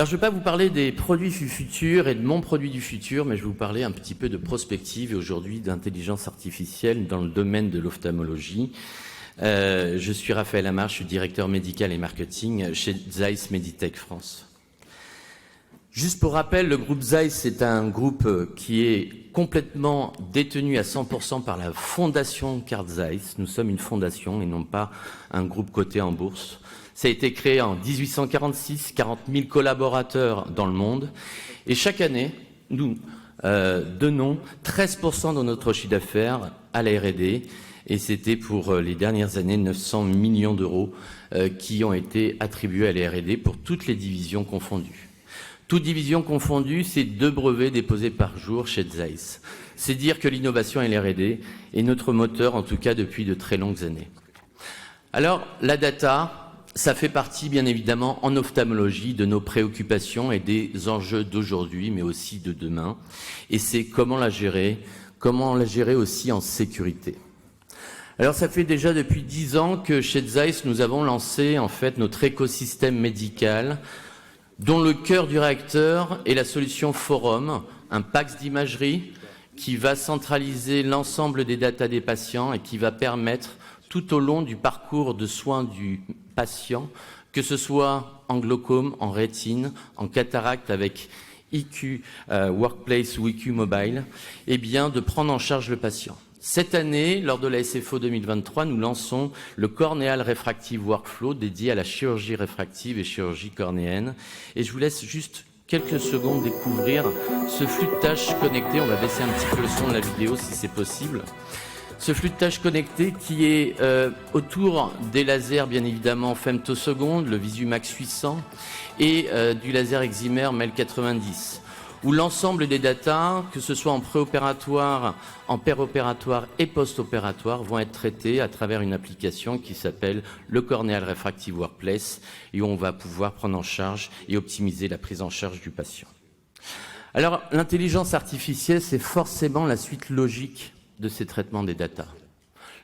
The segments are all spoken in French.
Alors, je ne vais pas vous parler des produits du futur et de mon produit du futur, mais je vais vous parler un petit peu de prospective et aujourd'hui d'intelligence artificielle dans le domaine de l'ophtalmologie. Je suis Raphaël Amar, je suis directeur médical et marketing chez Zeiss Meditech France. Juste pour rappel, le groupe Zeiss est un groupe qui est complètement détenu à 100% par la fondation Carl Zeiss. Nous sommes une fondation et non pas un groupe coté en bourse. Ça a été créé en 1846, 40 000 collaborateurs dans le monde. Et chaque année, nous donnons 13% de notre chiffre d'affaires à la R&D. Et c'était pour les dernières années 900 millions d'euros qui ont été attribués à la R&D pour toutes les divisions confondues. Toutes divisions confondues, c'est 2 brevets déposés par jour chez Zeiss. C'est dire que l'innovation et la R&D est notre moteur, en tout cas depuis de très longues années. Alors, la data, ça fait partie, bien évidemment, en ophtalmologie, de nos préoccupations et des enjeux d'aujourd'hui, mais aussi de demain. Et c'est comment la gérer aussi en sécurité. Alors, ça fait déjà depuis 10 ans que chez Zeiss, nous avons lancé, en fait, notre écosystème médical, dont le cœur du réacteur est la solution Forum, un PACS d'imagerie qui va centraliser l'ensemble des datas des patients et qui va permettre tout au long du parcours de soins du patient, que ce soit en glaucome, en rétine, en cataracte avec IQ Workplace ou IQ Mobile, eh bien de prendre en charge le patient. Cette année, lors de la SFO 2023, nous lançons le Corneal Refractive Workflow dédié à la chirurgie réfractive et chirurgie cornéenne. Et je vous laisse juste quelques secondes découvrir ce flux de tâches connecté. On va baisser un petit peu le son de la vidéo si c'est possible. Ce flux de tâches connecté qui est autour des lasers, bien évidemment, femtosecondes, le Visumax 800 et du laser Excimer MEL 90. Où l'ensemble des datas, que ce soit en préopératoire, en péropératoire et post-opératoire, vont être traités à travers une application qui s'appelle le Corneal Refractive Workplace et où on va pouvoir prendre en charge et optimiser la prise en charge du patient. Alors, l'intelligence artificielle, c'est forcément la suite logique de ces traitements des datas.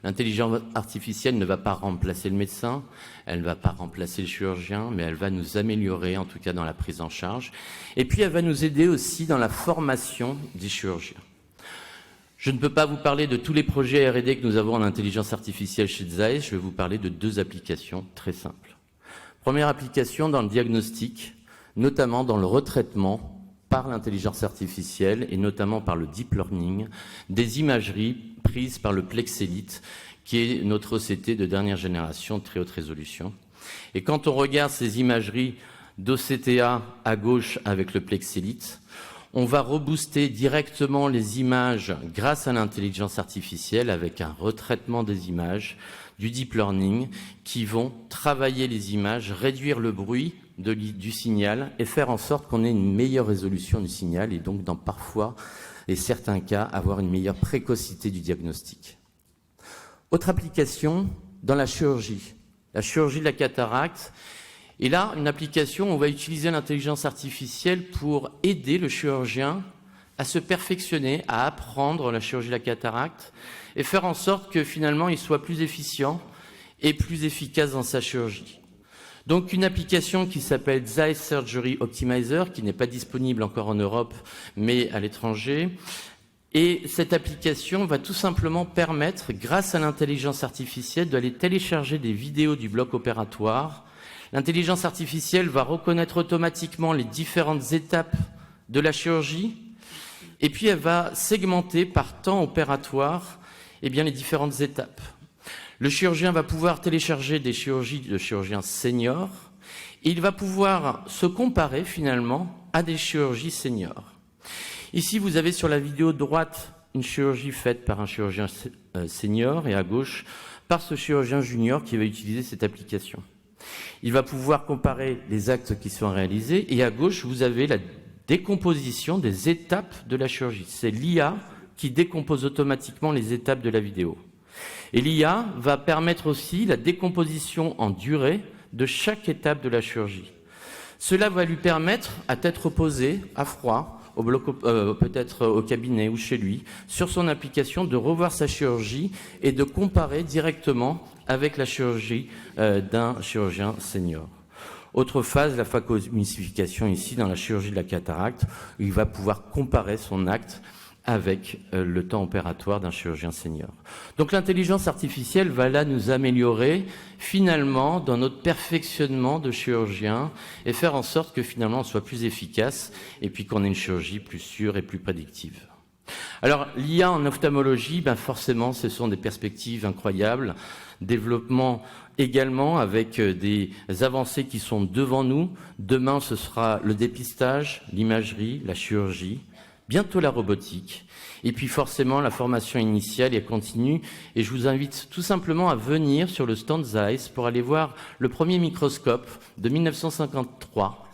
L'intelligence artificielle ne va pas remplacer le médecin, elle ne va pas remplacer le chirurgien, mais elle va nous améliorer, en tout cas dans la prise en charge. Et puis, elle va nous aider aussi dans la formation des chirurgiens. Je ne peux pas vous parler de tous les projets R&D que nous avons en intelligence artificielle chez Zeiss. Je vais vous parler de 2 applications très simples. Première application dans le diagnostic, notamment dans le retraitement par l'intelligence artificielle et notamment par le deep learning, des imageries prises par le Plex Elite, qui est notre OCT de dernière génération de très haute résolution. Et quand on regarde ces imageries d'OCTA à gauche avec le Plex Elite, on va rebooster directement les images grâce à l'intelligence artificielle avec un retraitement des images, du deep learning, qui vont travailler les images, réduire le bruit du signal et faire en sorte qu'on ait une meilleure résolution du signal et donc dans parfois et certains cas avoir une meilleure précocité du diagnostic. Autre application dans la chirurgie de la cataracte. Et là, une application où on va utiliser l'intelligence artificielle pour aider le chirurgien à se perfectionner, à apprendre la chirurgie de la cataracte et faire en sorte que finalement il soit plus efficient et plus efficace dans sa chirurgie. Donc une application qui s'appelle Zeiss Surgery Optimizer, qui n'est pas disponible encore en Europe, mais à l'étranger. Et cette application va tout simplement permettre, grâce à l'intelligence artificielle, d'aller télécharger des vidéos du bloc opératoire. L'intelligence artificielle va reconnaître automatiquement les différentes étapes de la chirurgie, et puis elle va segmenter par temps opératoire les différentes étapes. Le chirurgien va pouvoir télécharger des chirurgies de chirurgiens seniors et il va pouvoir se comparer finalement à des chirurgies seniors. Ici, vous avez sur la vidéo droite une chirurgie faite par un chirurgien senior et à gauche par ce chirurgien junior qui va utiliser cette application. Il va pouvoir comparer les actes qui sont réalisés et à gauche, vous avez la décomposition des étapes de la chirurgie. C'est l'IA qui décompose automatiquement les étapes de la vidéo. Et l'IA va permettre aussi la décomposition en durée de chaque étape de la chirurgie. Cela va lui permettre, à tête reposée, à froid, peut-être au cabinet ou chez lui, sur son application, de revoir sa chirurgie et de comparer directement avec la chirurgie d'un chirurgien senior. Autre phase, la phacoémulsification ici dans la chirurgie de la cataracte, où il va pouvoir comparer son acte avec le temps opératoire d'un chirurgien senior. Donc l'intelligence artificielle va là nous améliorer finalement dans notre perfectionnement de chirurgien et faire en sorte que finalement on soit plus efficace et puis qu'on ait une chirurgie plus sûre et plus prédictive. Alors l'IA en ophtalmologie, forcément ce sont des perspectives incroyables, développement également avec des avancées qui sont devant nous. Demain ce sera le dépistage, l'imagerie, la chirurgie, bientôt la robotique, et puis forcément la formation initiale et continue. Et je vous invite tout simplement à venir sur le stand Zeiss pour aller voir le premier microscope de 1953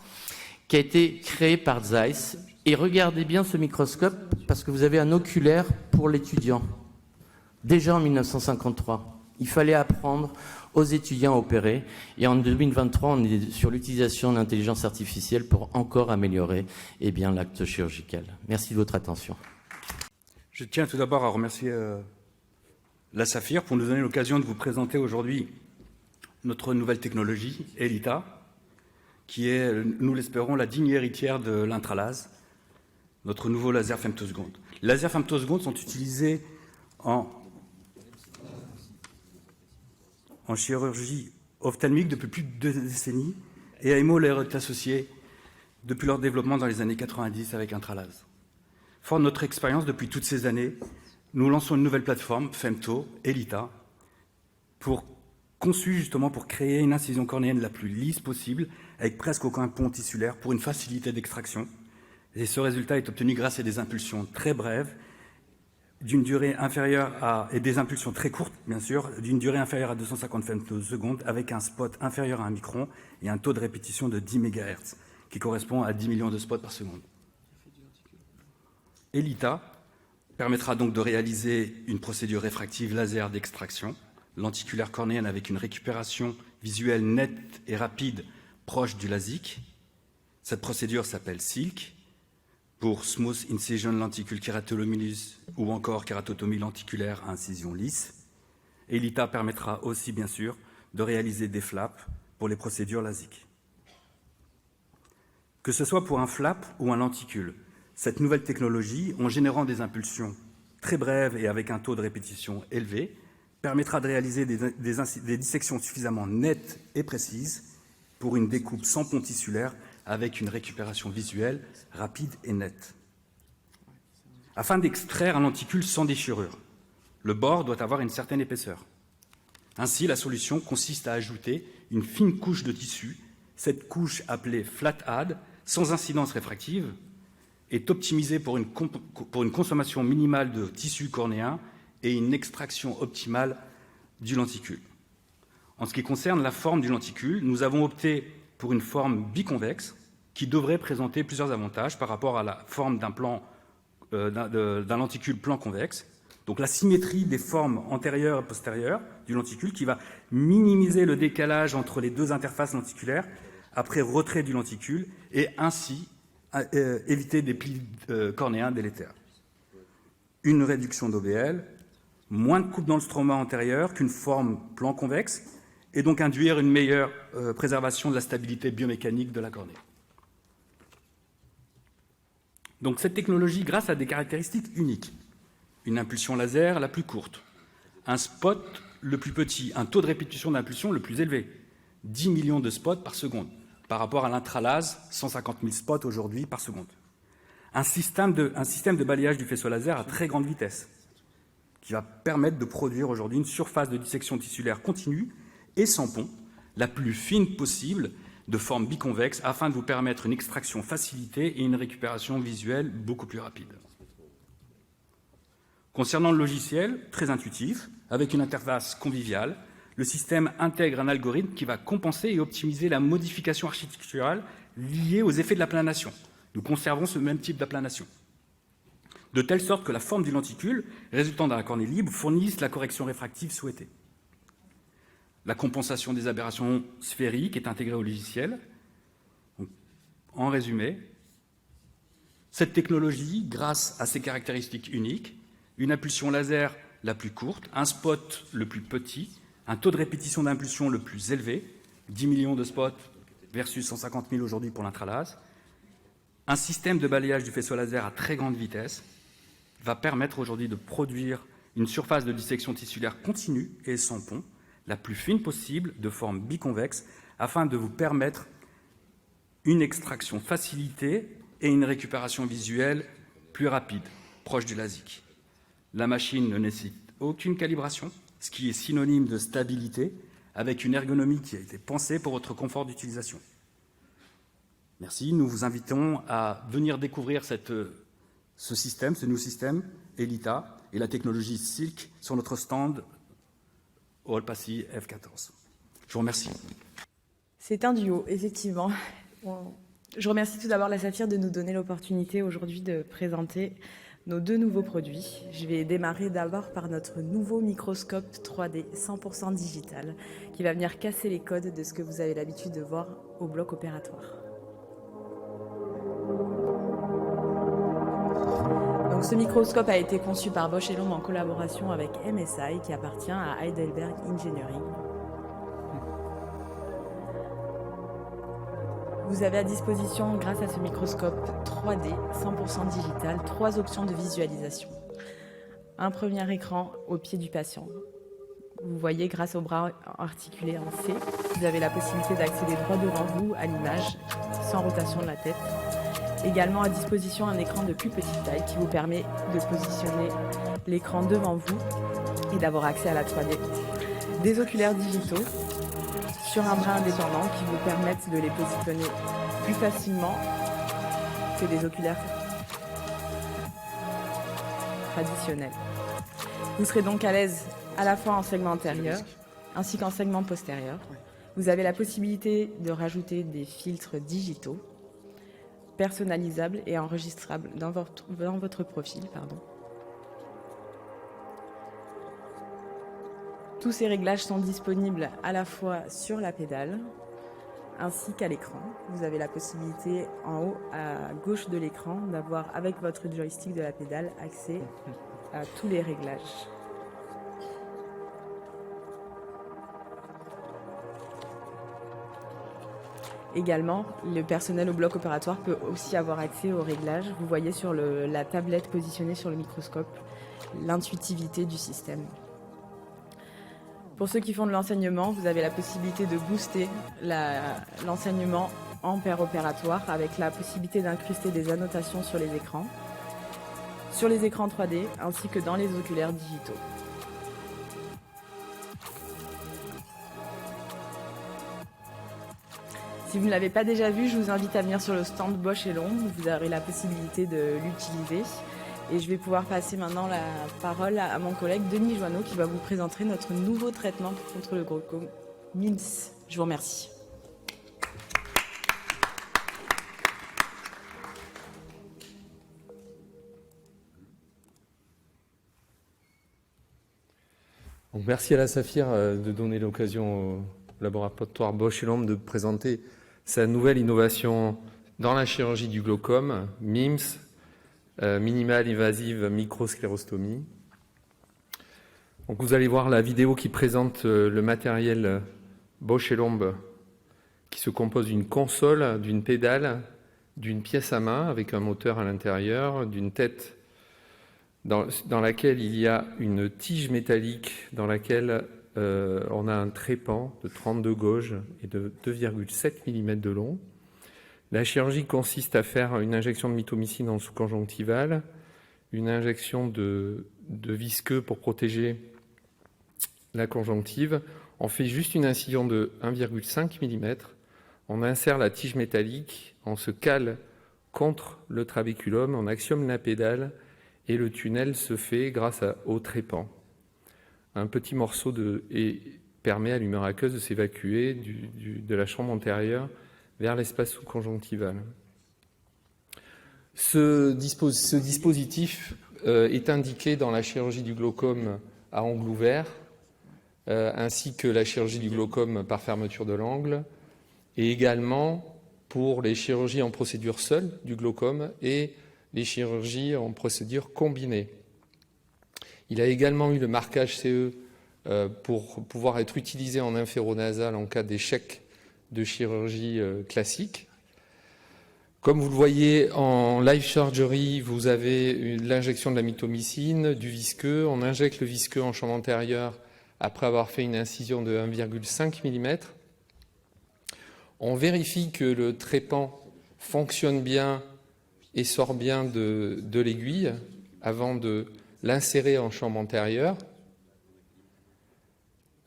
qui a été créé par Zeiss. Et regardez bien ce microscope parce que vous avez un oculaire pour l'étudiant. Déjà en 1953, il fallait apprendre aux étudiants à opérer. Et en 2023, on est sur l'utilisation de l'intelligence artificielle pour encore améliorer l'acte chirurgical. Merci de votre attention. Je tiens tout d'abord à remercier la Saphir pour nous donner l'occasion de vous présenter aujourd'hui notre nouvelle technologie, ELITA, qui est, nous l'espérons, la digne héritière de l'intralase, notre nouveau laser femtoseconde. Les lasers femtosecondes sont utilisés en chirurgie ophtalmique depuis plus de 2 décennies et à Hémo est associé depuis leur développement dans les années 90 avec intralase. Fort de notre expérience depuis toutes ces années, nous lançons une nouvelle plateforme, Femto, ELITA, conçue justement pour créer une incision cornéenne la plus lisse possible, avec presque aucun pont tissulaire, pour une facilité d'extraction. Et ce résultat est obtenu grâce à des impulsions très brèves, d'une durée inférieure et des impulsions très courtes, bien sûr, d'une durée inférieure à 250 femtosecondes, avec un spot inférieur à 1 micron et un taux de répétition de 10 MHz, qui correspond à 10 millions de spots par seconde. ELITA permettra donc de réaliser une procédure réfractive laser d'extraction lenticulaire cornéenne avec une récupération visuelle nette et rapide proche du LASIK. Cette procédure s'appelle SILK, pour Smooth Incision Lenticule Keratoluminous ou encore kératotomie lenticulaire à incision lisse. ELITA permettra aussi, bien sûr, de réaliser des flaps pour les procédures LASIK. Que ce soit pour un flap ou un lenticule, cette nouvelle technologie, en générant des impulsions très brèves et avec un taux de répétition élevé, permettra de réaliser des dissections suffisamment nettes et précises pour une découpe sans pont tissulaire avec une récupération visuelle rapide et nette. Afin d'extraire un lenticule sans déchirure, le bord doit avoir une certaine épaisseur. Ainsi, la solution consiste à ajouter une fine couche de tissu. Cette couche, appelée flat add, sans incidence réfractive, est optimisée pour une consommation minimale de tissu cornéen et une extraction optimale du lenticule. En ce qui concerne la forme du lenticule, nous avons opté pour une forme biconvexe qui devrait présenter plusieurs avantages par rapport à la forme d'un lenticule plan convexe. Donc la symétrie des formes antérieures et postérieures du lenticule qui va minimiser le décalage entre les deux interfaces lenticulaires après retrait du lenticule et ainsi éviter des plis cornéens délétères. Une réduction d'OBL, moins de coupe dans le stroma antérieur qu'une forme plan convexe et donc induire une meilleure préservation de la stabilité biomécanique de la cornée. Donc cette technologie, grâce à des caractéristiques uniques, une impulsion laser la plus courte, un spot le plus petit, un taux de répétition d'impulsion le plus élevé, 10 millions de spots par seconde, par rapport à l'intralase, 150 000 spots aujourd'hui par seconde. Un système de balayage du faisceau laser à très grande vitesse, qui va permettre de produire aujourd'hui une surface de dissection tissulaire continue et sans pont, la plus fine possible, de forme biconvexe, afin de vous permettre une extraction facilitée et une récupération visuelle beaucoup plus rapide. Concernant le logiciel, très intuitif, avec une interface conviviale, le système intègre un algorithme qui va compenser et optimiser la modification architecturale liée aux effets de l'aplanation. Nous conservons ce même type d'aplanation, de telle sorte que la forme du lenticule résultant dans la cornée libre fournisse la correction réfractive souhaitée. La compensation des aberrations sphériques est intégrée au logiciel. Donc, en résumé, cette technologie, grâce à ses caractéristiques uniques, une impulsion laser la plus courte, un spot le plus petit, un taux de répétition d'impulsion le plus élevé, 10 millions de spots versus 150 000 aujourd'hui pour l'intralase. Un système de balayage du faisceau laser à très grande vitesse va permettre aujourd'hui de produire une surface de dissection tissulaire continue et sans pont, la plus fine possible, de forme biconvexe, afin de vous permettre une extraction facilitée et une récupération visuelle plus rapide, proche du LASIK. La machine ne nécessite aucune calibration, ce qui est synonyme de stabilité, avec une ergonomie qui a été pensée pour votre confort d'utilisation. Merci, nous vous invitons à venir découvrir ce nouveau système, ELITA, et la technologie Silk sur notre stand au Hall Passy F14. Je vous remercie. C'est un duo, effectivement. Je remercie tout d'abord la Saphir de nous donner l'opportunité aujourd'hui de présenter nos deux nouveaux produits. Je vais démarrer d'abord par notre nouveau microscope 3D 100% digital qui va venir casser les codes de ce que vous avez l'habitude de voir au bloc opératoire. Donc, ce microscope a été conçu par Bosch et Lomb en collaboration avec MSI qui appartient à Heidelberg Engineering. Vous avez à disposition, grâce à ce microscope 3D 100% digital, 3 options de visualisation. Un premier écran au pied du patient. Vous voyez, grâce au bras articulé en C, vous avez la possibilité d'accéder droit devant vous à l'image, sans rotation de la tête. Également à disposition un écran de plus petite taille qui vous permet de positionner l'écran devant vous et d'avoir accès à la 3D. Des oculaires digitaux sur un bras indépendant qui vous permettent de les positionner plus facilement que des oculaires traditionnels. Vous serez donc à l'aise à la fois en segment antérieur ainsi qu'en segment postérieur. Vous avez la possibilité de rajouter des filtres digitaux personnalisables et enregistrables dans votre profil. Tous ces réglages sont disponibles à la fois sur la pédale ainsi qu'à l'écran. Vous avez la possibilité en haut à gauche de l'écran d'avoir avec votre joystick de la pédale accès à tous les réglages. Également, le personnel au bloc opératoire peut aussi avoir accès aux réglages. Vous voyez sur la tablette positionnée sur le microscope l'intuitivité du système. Pour ceux qui font de l'enseignement, vous avez la possibilité de booster l'enseignement en paire opératoire avec la possibilité d'incruster des annotations sur les écrans 3D ainsi que dans les oculaires digitaux. Si vous ne l'avez pas déjà vu, je vous invite à venir sur le stand Bosch et Lomb. Vous aurez la possibilité de l'utiliser. Et je vais pouvoir passer maintenant la parole à mon collègue Denis Joanneau qui va vous présenter notre nouveau traitement contre le glaucome MIMS. Je vous remercie. Donc, merci à la Saphir de donner l'occasion au laboratoire Bosch et Lomb de présenter sa nouvelle innovation dans la chirurgie du glaucome, MIMS, minimale invasive microsclérostomie. Donc vous allez voir la vidéo qui présente le matériel Bosch et Lomb qui se compose d'une console, d'une pédale, d'une pièce à main avec un moteur à l'intérieur, d'une tête dans laquelle il y a une tige métallique dans laquelle on a un trépan de 32 gauges et de 2,7 mm de long. La chirurgie consiste à faire une injection de mitomycine en sous-conjonctivale, une injection de visqueux pour protéger la conjonctive. On fait juste une incision de 1,5 mm. On insère la tige métallique, on se cale contre le trabéculum, on actionne la pédale et le tunnel se fait grâce au trépan. Un petit morceau permet à l'humeur aqueuse de s'évacuer de la chambre antérieure vers l'espace sous-conjonctival. Ce dispositif est indiqué dans la chirurgie du glaucome à angle ouvert, ainsi que la chirurgie du glaucome par fermeture de l'angle, et également pour les chirurgies en procédure seule du glaucome et les chirurgies en procédure combinée. Il a également eu le marquage CE pour pouvoir être utilisé en inféronasal en cas d'échec de chirurgie classique. Comme vous le voyez, en live surgery, vous avez l'injection de la mitomycine, du visqueux. On injecte le visqueux en chambre antérieure après avoir fait une incision de 1,5 mm. On vérifie que le trépan fonctionne bien et sort bien de l'aiguille avant de l'insérer en chambre antérieure.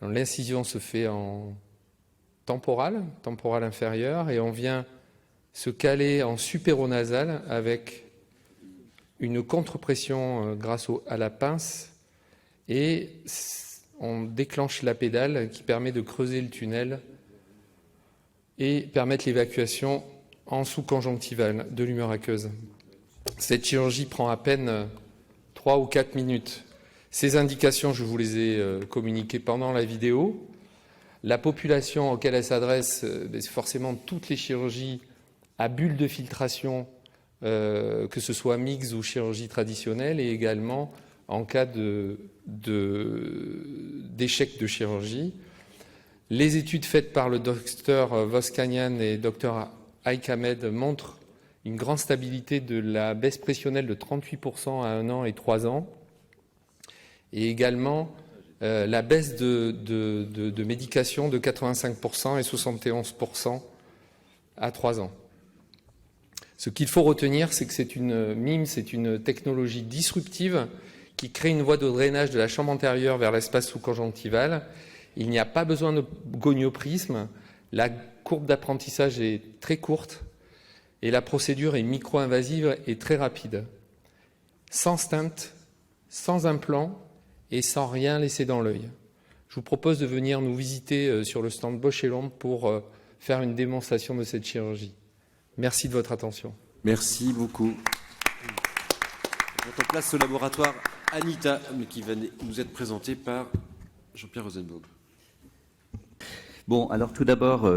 L'incision se fait en temporale inférieure, et on vient se caler en supéronasal avec une contre-pression grâce à la pince, et on déclenche la pédale qui permet de creuser le tunnel et permettre l'évacuation en sous-conjonctivale de l'humeur aqueuse. Cette chirurgie prend à peine 3 ou 4 minutes. Ces indications, je vous les ai communiquées pendant la vidéo. La population auquel elle s'adresse, c'est forcément toutes les chirurgies à bulles de filtration, que ce soit mixte ou chirurgie traditionnelle, et également en cas d'échec de chirurgie. Les études faites par le docteur Voskanian et docteur Aikamed montrent une grande stabilité de la baisse pressionnelle de 38% à 1 an et 3 ans, et également la baisse de médication de 85% et 71% à 3 ans. Ce qu'il faut retenir, c'est que c'est une technologie disruptive qui crée une voie de drainage de la chambre antérieure vers l'espace sous-conjonctival. Il n'y a pas besoin de gonioprisme, la courbe d'apprentissage est très courte et la procédure est micro-invasive et très rapide. Sans stent, sans implant et sans rien laisser dans l'œil. Je vous propose de venir nous visiter sur le stand Bausch & Lomb pour faire une démonstration de cette chirurgie. Merci de votre attention. Merci beaucoup. Je mets en place ce laboratoire Anita, qui va nous être présenté par Jean-Pierre Rosenbaum. Bon, alors tout d'abord,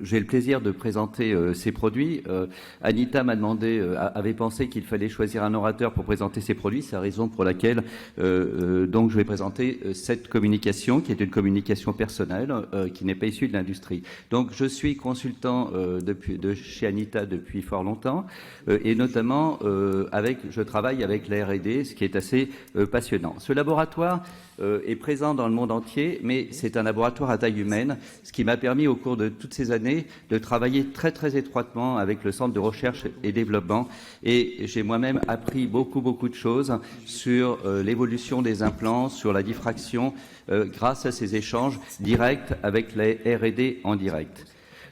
j'ai le plaisir de présenter ces produits. Anita m'a demandé, avait pensé qu'il fallait choisir un orateur pour présenter ces produits. C'est la raison pour laquelle donc je vais présenter cette communication, qui est une communication personnelle, qui n'est pas issue de l'industrie. Donc je suis consultant de chez Anita depuis fort longtemps, et notamment je travaille avec la R&D, ce qui est assez passionnant. Ce laboratoire est présent dans le monde entier, mais c'est un laboratoire à taille humaine, ce qui m'a permis au cours de toutes ces années de travailler très très étroitement avec le Centre de recherche et développement, et j'ai moi-même appris beaucoup de choses sur l'évolution des implants, sur la diffraction, grâce à ces échanges directs avec les R&D en direct.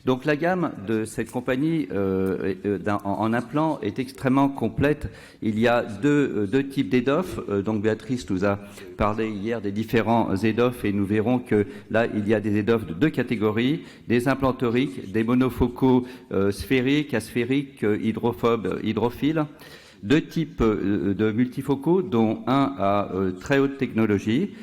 Donc la gamme de cette compagnie en implant est extrêmement complète. Il y a deux types d'EDOF. Donc Béatrice nous a parlé hier des différents EDOF, et nous verrons que là il y a des EDOF de 2 catégories, des implants toriques, des monofocaux sphériques, asphériques, hydrophobes, hydrophiles. 2 types de multifocaux, dont un à très haute technologie.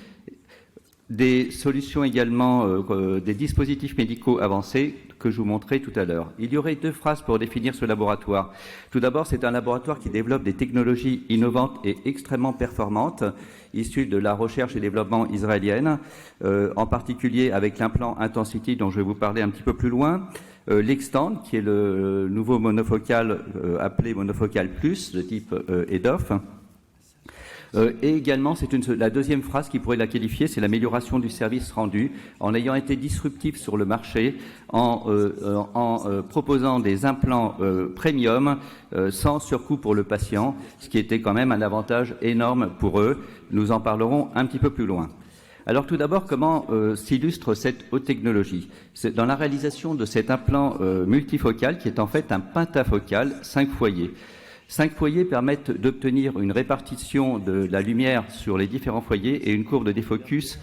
Des solutions également, des dispositifs médicaux avancés que je vous montrerai tout à l'heure. Il y aurait 2 phrases pour définir ce laboratoire. Tout d'abord, c'est un laboratoire qui développe des technologies innovantes et extrêmement performantes, issues de la recherche et développement israélienne, en particulier avec l'implant Intensity dont je vais vous parler un petit peu plus loin, l'Extend, qui est le nouveau monofocal appelé monofocal plus, de type EDOF. Et également, c'est la deuxième phrase qui pourrait la qualifier, c'est l'amélioration du service rendu, en ayant été disruptif sur le marché, en proposant des implants premium sans surcoût pour le patient, ce qui était quand même un avantage énorme pour eux. Nous en parlerons un petit peu plus loin. Alors tout d'abord, comment s'illustre cette haute technologie? C'est dans la réalisation de cet implant multifocal, qui est en fait un pentafocal 5 foyers. 5 foyers permettent d'obtenir une répartition de la lumière sur les différents foyers et une courbe de défocus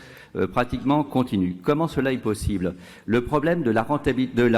pratiquement continue. Comment cela est possible? Le problème de la rentabilité, de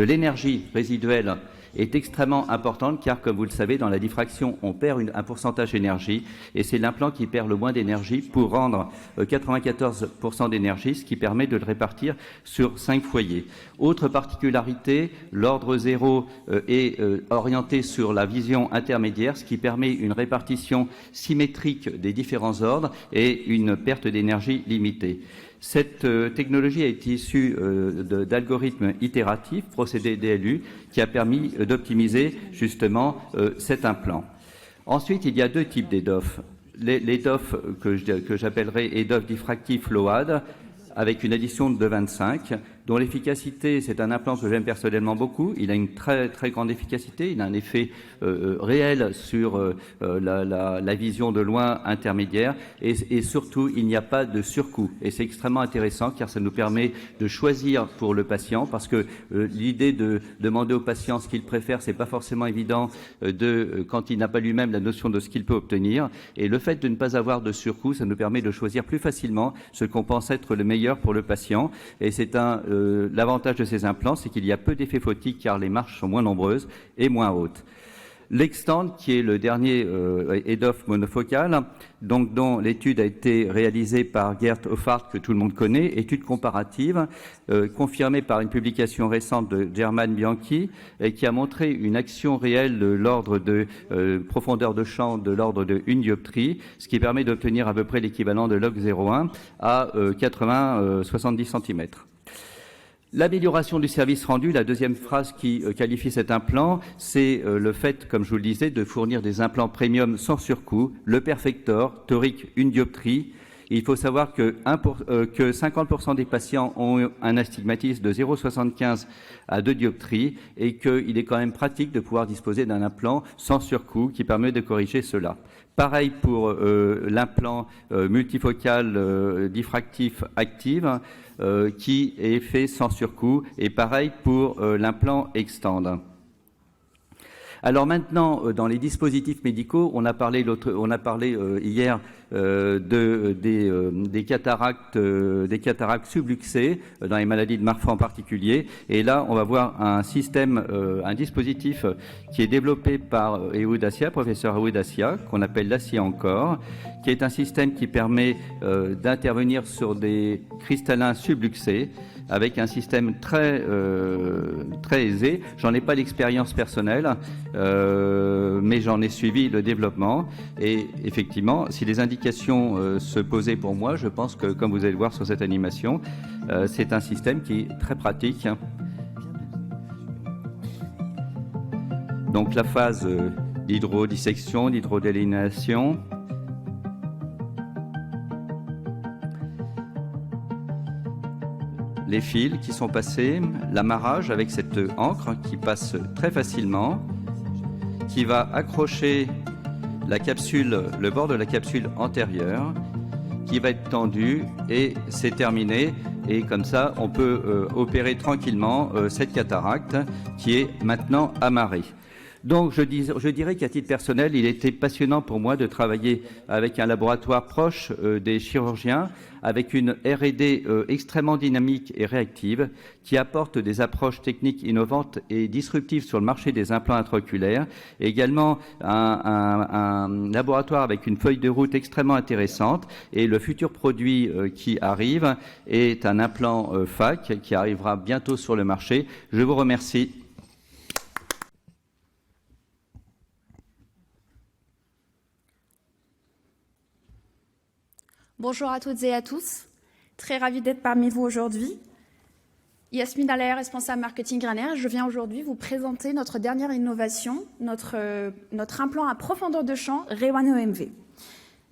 l'énergie résiduelle est extrêmement importante, car comme vous le savez, dans la diffraction, on perd un pourcentage d'énergie, et c'est l'implant qui perd le moins d'énergie pour rendre 94% d'énergie, ce qui permet de le répartir sur 5 foyers. Autre particularité, l'ordre 0 est orienté sur la vision intermédiaire, ce qui permet une répartition symétrique des différents ordres et une perte d'énergie limitée. Cette technologie a été issue d'algorithmes itératifs, procédés DLU, qui a permis d'optimiser justement cet implant. Ensuite, il y a deux types d'EDOF. L'EDOF que j'appellerais EDOF diffractif LOAD, avec une addition de 25, dont l'efficacité, c'est un implant que j'aime personnellement beaucoup. Il a une très très grande efficacité, il a un effet réel sur la vision de loin intermédiaire, et surtout, il n'y a pas de surcoût. Et c'est extrêmement intéressant, car ça nous permet de choisir pour le patient, parce que l'idée de demander au patient ce qu'il préfère, c'est pas forcément évident quand il n'a pas lui-même la notion de ce qu'il peut obtenir. Et le fait de ne pas avoir de surcoût, ça nous permet de choisir plus facilement ce qu'on pense être le meilleur pour le patient. Et c'est l'avantage de ces implants, c'est qu'il y a peu d'effets photiques, car les marches sont moins nombreuses et moins hautes. L'Extend, qui est le dernier EDOF monofocal, donc dont l'étude a été réalisée par Gert Hoffart, que tout le monde connaît, étude comparative, confirmée par une publication récente de German Bianchi, et qui a montré une action réelle de l'ordre de profondeur de champ de l'ordre de 1 dioptrie, ce qui permet d'obtenir à peu près l'équivalent de log 0,1 à 80-70 cm. L'amélioration du service rendu, la deuxième phrase qui qualifie cet implant, c'est le fait, comme je vous le disais, de fournir des implants premium sans surcoût, le Perfector, torique 1 dioptrie. Il faut savoir que 50% des patients ont un astigmatisme de 0,75 à 2 dioptries et qu'il est quand même pratique de pouvoir disposer d'un implant sans surcoût qui permet de corriger cela. Pareil pour l'implant multifocal diffractif active qui est fait sans surcoût, et pareil pour l'implant Extend. Alors maintenant, dans les dispositifs médicaux, on a parlé hier des cataractes subluxées dans les maladies de Marfan en particulier. Et là, on va voir un dispositif qui est développé par professeur Ehud Assia, qu'on appelle l'Assia encore, qui est un système qui permet d'intervenir sur des cristallins subluxés avec un système très aisé. J'en ai pas l'expérience personnelle, mais j'en ai suivi le développement. Et effectivement, si les indications se posaient pour moi, je pense que, comme vous allez le voir sur cette animation, c'est un système qui est très pratique. Donc la phase d'hydrodissection, d'hydrodélination. Les fils qui sont passés, l'amarrage avec cette encre qui passe très facilement, qui va accrocher la capsule, le bord de la capsule antérieure, qui va être tendu, et c'est terminé. Et comme ça, on peut opérer tranquillement cette cataracte qui est maintenant amarrée. Donc je dirais qu'à titre personnel, il était passionnant pour moi de travailler avec un laboratoire proche des chirurgiens, avec une R&D extrêmement dynamique et réactive, qui apporte des approches techniques innovantes et disruptives sur le marché des implants intraoculaires, et également un laboratoire avec une feuille de route extrêmement intéressante. Et le futur produit qui arrive est un implant FAC qui arrivera bientôt sur le marché. Je vous remercie. Bonjour à toutes et à tous, très ravie d'être parmi vous aujourd'hui. Yasmine Allaher, responsable marketing Graner. Je viens aujourd'hui vous présenter notre dernière innovation, notre implant à profondeur de champ Rewan EMV.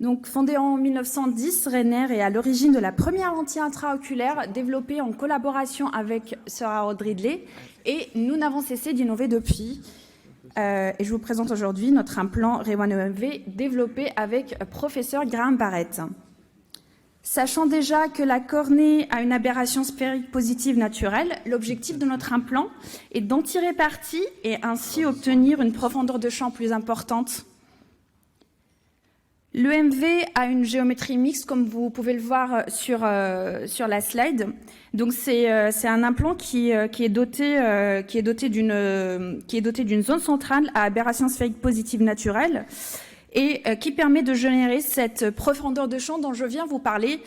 Donc, fondé en 1910, Rainer est à l'origine de la première lentille intraoculaire développée en collaboration avec Sir Harold Ridley, et nous n'avons cessé d'innover depuis. Et je vous présente aujourd'hui notre implant Rewan EMV développé avec professeur Graham Barrett. Sachant déjà que la cornée a une aberration sphérique positive naturelle, l'objectif de notre implant est d'en tirer parti et ainsi obtenir une profondeur de champ plus importante. L'EMV a une géométrie mixte, comme vous pouvez le voir sur la slide. Donc c'est un implant qui est doté d'une zone centrale à aberration sphérique positive naturelle, et qui permet de générer cette profondeur de champ dont je viens vous parler,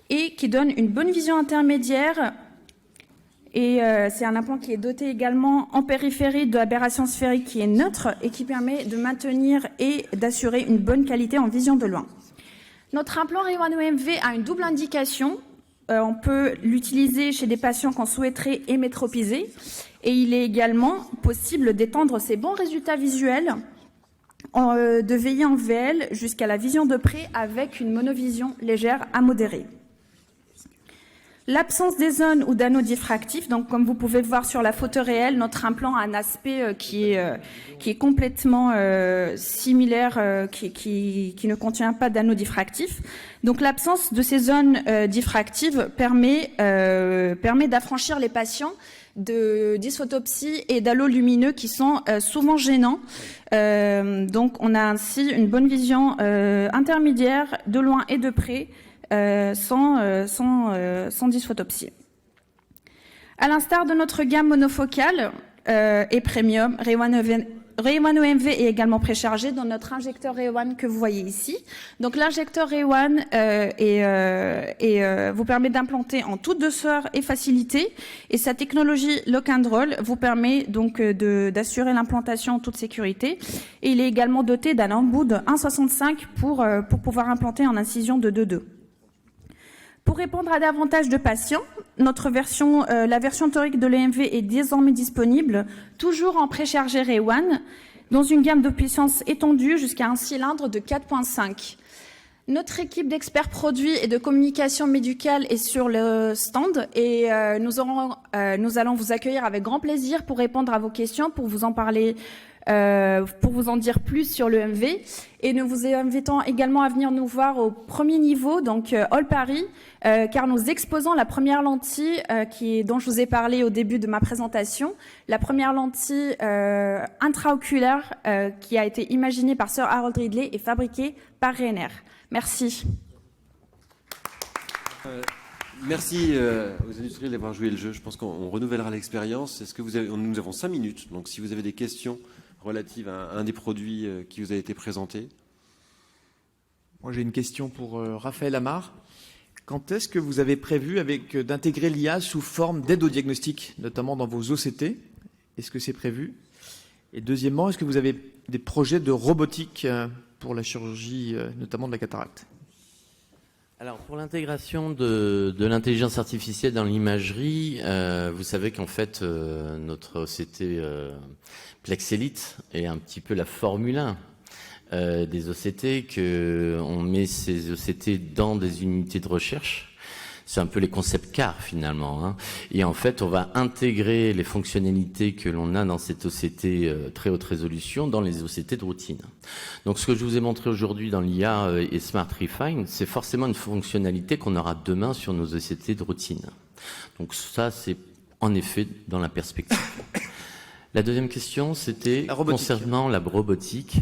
et qui donne une bonne vision intermédiaire. Et c'est un implant qui est doté également en périphérie de l'aberration sphérique qui est neutre et qui permet de maintenir et d'assurer une bonne qualité en vision de loin. Notre implant Rewan EMV a une double indication. On peut l'utiliser chez des patients qu'on souhaiterait hémétropiser. Et il est également possible d'étendre ces bons résultats visuels de veiller en VL jusqu'à la vision de près avec une monovision légère à modérée. L'absence des zones ou d'anneaux diffractifs, donc comme vous pouvez le voir sur la photo réelle, notre implant a un aspect qui est complètement similaire, qui ne contient pas d'anneaux diffractifs. Donc l'absence de ces zones diffractives permet d'affranchir les patients de dysphotopsie et d'halos lumineux qui sont souvent gênants. Donc on a ainsi une bonne vision intermédiaire de loin et de près, sans dysphotopsie. À l'instar de notre gamme monofocale et premium, Ray-One OMV est également préchargé dans notre injecteur Ray-One que vous voyez ici. Donc l'injecteur Ray-One vous permet d'implanter en toute douceur et facilité, et sa technologie Lock and Roll vous permet donc d'assurer l'implantation en toute sécurité. Et il est également doté d'un embout de 1,65 pour pouvoir implanter en incision de 2,2. Pour répondre à davantage de patients, la version torique de l'EMV est désormais disponible, toujours en préchargé Ray-One, dans une gamme de puissance étendue jusqu'à un cylindre de 4,5. Notre équipe d'experts produits et de communication médicale est sur le stand et nous allons vous accueillir avec grand plaisir pour répondre à vos questions, pour vous en parler, pour vous en dire plus sur l'EMV. Et nous vous invitons également à venir nous voir au premier niveau, donc Hall Paris, car nous exposons la première lentille dont je vous ai parlé au début de ma présentation, la première lentille intraoculaire qui a été imaginée par Sir Harold Ridley et fabriquée par Rainer. Merci. Merci aux industriels d'avoir joué le jeu. Je pense qu'on renouvellera l'expérience. Nous avons 5 minutes, donc si vous avez des questions relatives à un des produits qui vous a été présenté. Moi, j'ai une question pour Raphaël Amar. Quand est-ce que vous avez prévu d'intégrer l'IA sous forme d'aide au diagnostic, notamment dans vos OCT? Est-ce que c'est prévu? Et deuxièmement, est-ce que vous avez des projets de robotique pour la chirurgie, notamment de la cataracte? Alors, pour l'intégration de l'intelligence artificielle dans l'imagerie, vous savez qu'en fait, notre OCT Plexelite est un petit peu la Formule 1 des OCT, qu'on met ces OCT dans des unités de recherche. C'est un peu les concepts cars finalement, hein. Et en fait, on va intégrer les fonctionnalités que l'on a dans cette OCT très haute résolution dans les OCT de routine. Donc, ce que je vous ai montré aujourd'hui dans l'IA et Smart Refine, c'est forcément une fonctionnalité qu'on aura demain sur nos OCT de routine. Donc, ça, c'est en effet dans la perspective. La deuxième question, c'était concernant la robotique.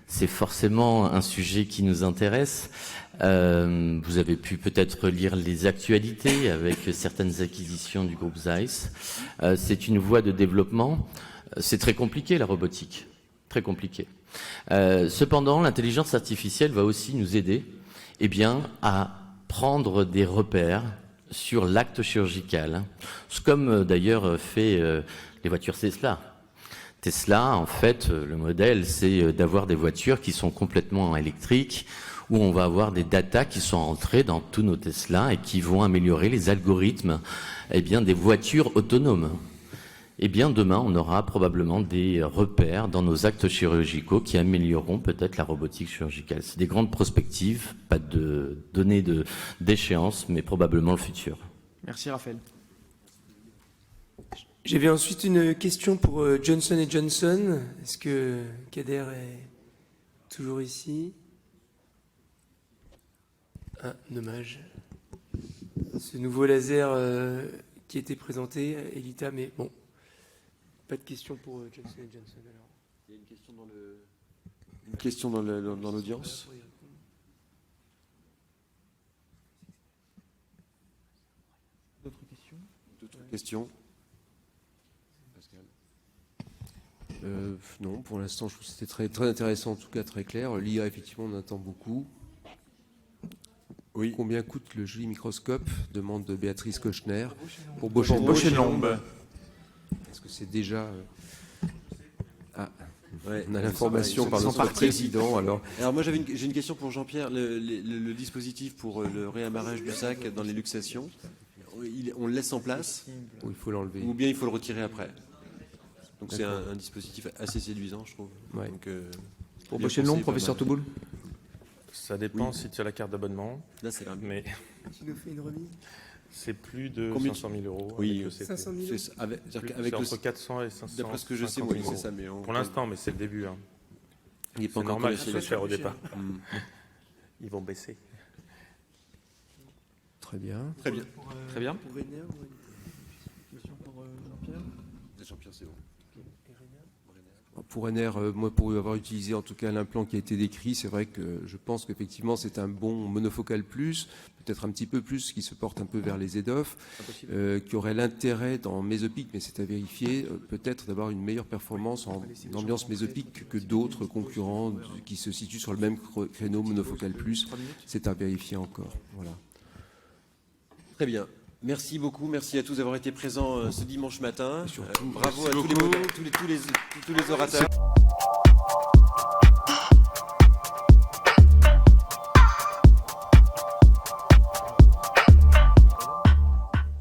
C'est forcément un sujet qui nous intéresse. Vous avez pu peut-être lire les actualités avec certaines acquisitions du groupe Zeiss. C'est une voie de développement. C'est très compliqué, la robotique. Très compliqué. Cependant, l'intelligence artificielle va aussi nous aider à prendre des repères sur l'acte chirurgical, comme d'ailleurs fait les voitures Tesla. Tesla, en fait, le modèle, c'est d'avoir des voitures qui sont complètement électriques, où on va avoir des datas qui sont entrées dans tous nos Tesla et qui vont améliorer les algorithmes des voitures autonomes. Demain, on aura probablement des repères dans nos actes chirurgicaux qui amélioreront peut-être la robotique chirurgicale. C'est des grandes prospectives, pas de données d'échéance, mais probablement le futur. Merci Raphaël. J'avais ensuite une question pour Johnson & Johnson. Est-ce que Kader est toujours ici? Ah, dommage. Ce nouveau laser qui a été présenté, Elita, mais bon, pas de question pour Johnson & Johnson alors. Il y a une question dans l'audience. D'autres questions? D'autres questions? Non, pour l'instant, je trouve que c'était très, très intéressant, en tout cas très clair. L'IA, effectivement, on attend beaucoup. Oui. Combien coûte le joli microscope? Demande Béatrice Kochner. Pour Bausch & Lomb. Est-ce que c'est déjà... Ouais, On a l'information par notre président. Alors moi, j'ai une question pour Jean-Pierre. Le dispositif pour le réamarrage du sac dans les luxations, on le laisse en place il faut l'enlever. ou bien il faut le retirer après? Donc c'est un dispositif assez séduisant, je trouve. Ouais. Donc, Pour Bosch et Lomb, professeur Touboul. Ça dépend si tu as la carte d'abonnement. Là, c'est là. Mais Tu nous fais une remise? c'est plus de Combien 500 000 euros. Oui, avec le CP. 500 000 C'est avec C'est entre 400 et 500. d'après ce que je sais, 50 oui, 000 c'est ça. Mais Pour l'instant, mais c'est le début. Hein. il n'est pas C'est encore normal que commercialisé. ce soit cher au départ. Mm. Ils vont baisser. Très bien. Très bien. Très bien. Pour Rainer, une question pour Jean-Pierre. Jean-Pierre, c'est bon. Pour NR, moi, pour avoir utilisé en tout cas l'implant qui a été décrit, c'est vrai que je pense qu'effectivement c'est un bon monofocal plus, peut-être un petit peu plus, qui se porte un peu vers les EDOF, qui aurait l'intérêt dans mésopique, mais c'est à vérifier, peut-être d'avoir une meilleure performance en ambiance mésopique que d'autres concurrents qui se situent sur le même créneau monofocal plus. C'est à vérifier encore. Voilà. Très bien. Merci beaucoup, merci à tous d'avoir été présents ce dimanche matin. surtout, Bravo à merci tous beaucoup. tous les orateurs.